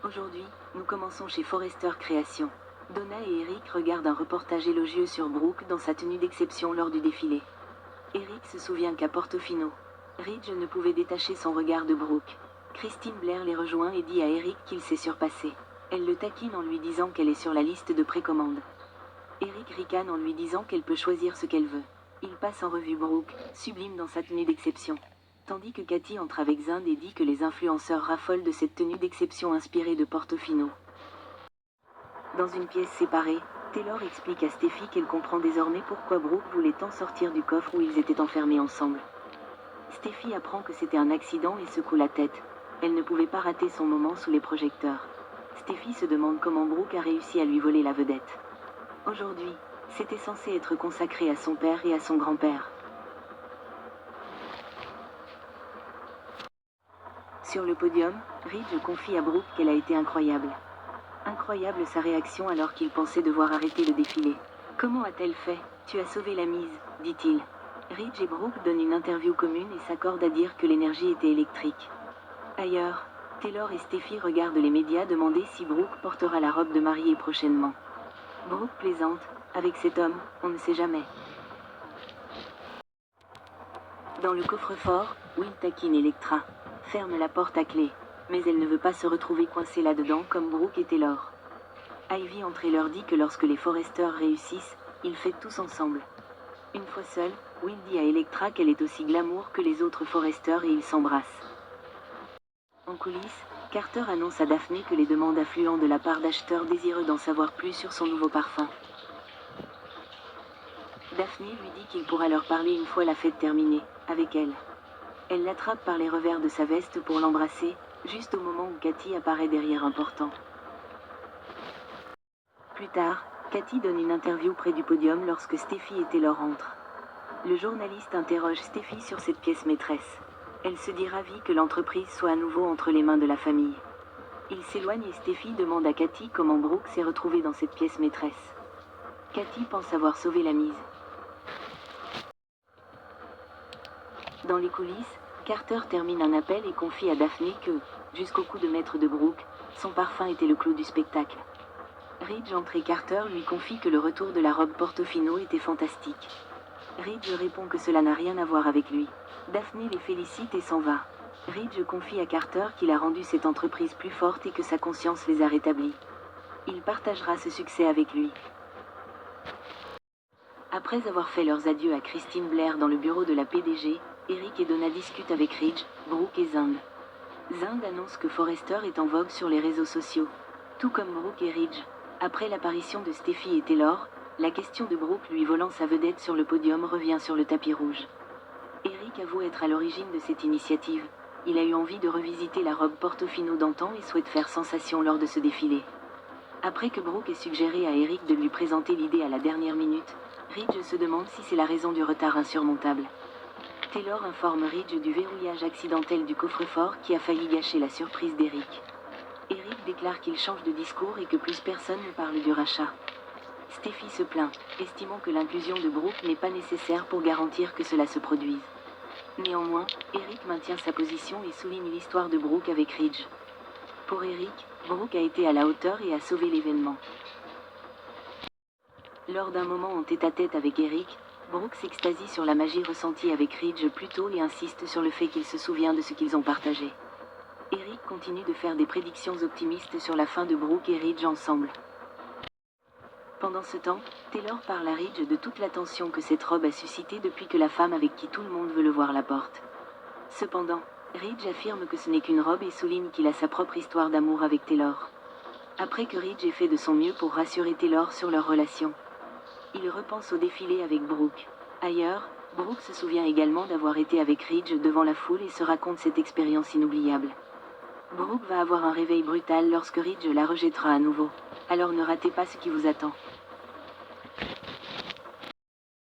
Aujourd'hui, nous commençons chez Forrester Création. Donna et Eric regardent un reportage élogieux sur Brooke dans sa tenue d'exception lors du défilé. Eric se souvient qu'à Portofino, Ridge ne pouvait détacher son regard de Brooke. Christine Blair les rejoint et dit à Eric qu'il s'est surpassé. Elle le taquine en lui disant qu'elle est sur la liste de précommande. Eric ricane en lui disant qu'elle peut choisir ce qu'elle veut. Il passe en revue Brooke, sublime dans sa tenue d'exception. Tandis que Cathy entre avec Zund et dit que les influenceurs raffolent de cette tenue d'exception inspirée de Portofino. Dans une pièce séparée, Taylor explique à Steffi qu'elle comprend désormais pourquoi Brooke voulait tant sortir du coffre où ils étaient enfermés ensemble. Steffi apprend que c'était un accident et secoue la tête. Elle ne pouvait pas rater son moment sous les projecteurs. Steffi se demande comment Brooke a réussi à lui voler la vedette. Aujourd'hui, c'était censé être consacré à son père et à son grand-père. Sur le podium, Ridge confie à Brooke qu'elle a été incroyable. Incroyable sa réaction alors qu'il pensait devoir arrêter le défilé. « Comment a-t-elle fait ? Tu as sauvé la mise, dit-il. Ridge et Brooke donnent une interview commune et s'accordent à dire que l'énergie était électrique. Ailleurs, Taylor et Steffi regardent les médias demander si Brooke portera la robe de mariée prochainement. Brooke plaisante, avec cet homme, on ne sait jamais. Dans le coffre-fort, Will taquine Electra, ferme la porte à clé, mais elle ne veut pas se retrouver coincée là-dedans comme Brooke et Taylor. Ivy entre et leur dit que lorsque les Forrester réussissent, ils fêtent tous ensemble. Une fois seule, Will dit à Electra qu'elle est aussi glamour que les autres Forrester et ils s'embrassent. En coulisses, Carter annonce à Daphne que les demandes affluent de la part d'acheteurs désireux d'en savoir plus sur son nouveau parfum. Daphne lui dit qu'il pourra leur parler une fois la fête terminée, avec elle. Elle l'attrape par les revers de sa veste pour l'embrasser, juste au moment où Cathy apparaît derrière un portant. Plus tard, Cathy donne une interview près du podium lorsque Steffi et Taylor entrent. Le journaliste interroge Steffi sur cette pièce maîtresse. Elle se dit ravie que l'entreprise soit à nouveau entre les mains de la famille. Il s'éloigne et Steffi demande à Cathy comment Brooke s'est retrouvée dans cette pièce maîtresse. Cathy pense avoir sauvé la mise. Dans les coulisses, Carter termine un appel et confie à Daphne que, jusqu'au coup de maître de Brooke, son parfum était le clou du spectacle. Ridge entre et Carter lui confie que le retour de la robe Portofino était fantastique. Ridge répond que cela n'a rien à voir avec lui. Daphne les félicite et s'en va. Ridge confie à Carter qu'il a rendu cette entreprise plus forte et que sa conscience les a rétablis. Il partagera ce succès avec lui. Après avoir fait leurs adieux à Christine Blair dans le bureau de la PDG, Eric et Donna discutent avec Ridge, Brooke et Zund. Zund annonce que Forrester est en vogue sur les réseaux sociaux. Tout comme Brooke et Ridge. Après l'apparition de Steffi et Taylor, la question de Brooke lui volant sa vedette sur le podium revient sur le tapis rouge. Eric avoue être à l'origine de cette initiative. Il a eu envie de revisiter la robe Portofino d'antan et souhaite faire sensation lors de ce défilé. Après que Brooke ait suggéré à Eric de lui présenter l'idée à la dernière minute, Ridge se demande si c'est la raison du retard insurmontable. Taylor informe Ridge du verrouillage accidentel du coffre-fort qui a failli gâcher la surprise d'Eric. Eric déclare qu'il change de discours et que plus personne ne parle du rachat. Steffi se plaint, estimant que l'inclusion de Brooke n'est pas nécessaire pour garantir que cela se produise. Néanmoins, Eric maintient sa position et souligne l'histoire de Brooke avec Ridge. Pour Eric, Brooke a été à la hauteur et a sauvé l'événement. Lors d'un moment en tête-à-tête avec Eric, Brooke s'extasie sur la magie ressentie avec Ridge plus tôt et insiste sur le fait qu'il se souvient de ce qu'ils ont partagé. Eric continue de faire des prédictions optimistes sur la fin de Brooke et Ridge ensemble. Pendant ce temps, Taylor parle à Ridge de toute l'attention que cette robe a suscité depuis que la femme avec qui tout le monde veut le voir la porte. Cependant, Ridge affirme que ce n'est qu'une robe et souligne qu'il a sa propre histoire d'amour avec Taylor. Après que Ridge ait fait de son mieux pour rassurer Taylor sur leur relation, il repense au défilé avec Brooke. Ailleurs, Brooke se souvient également d'avoir été avec Ridge devant la foule et se raconte cette expérience inoubliable. Brooke va avoir un réveil brutal lorsque Ridge la rejettera à nouveau. Alors ne ratez pas ce qui vous attend.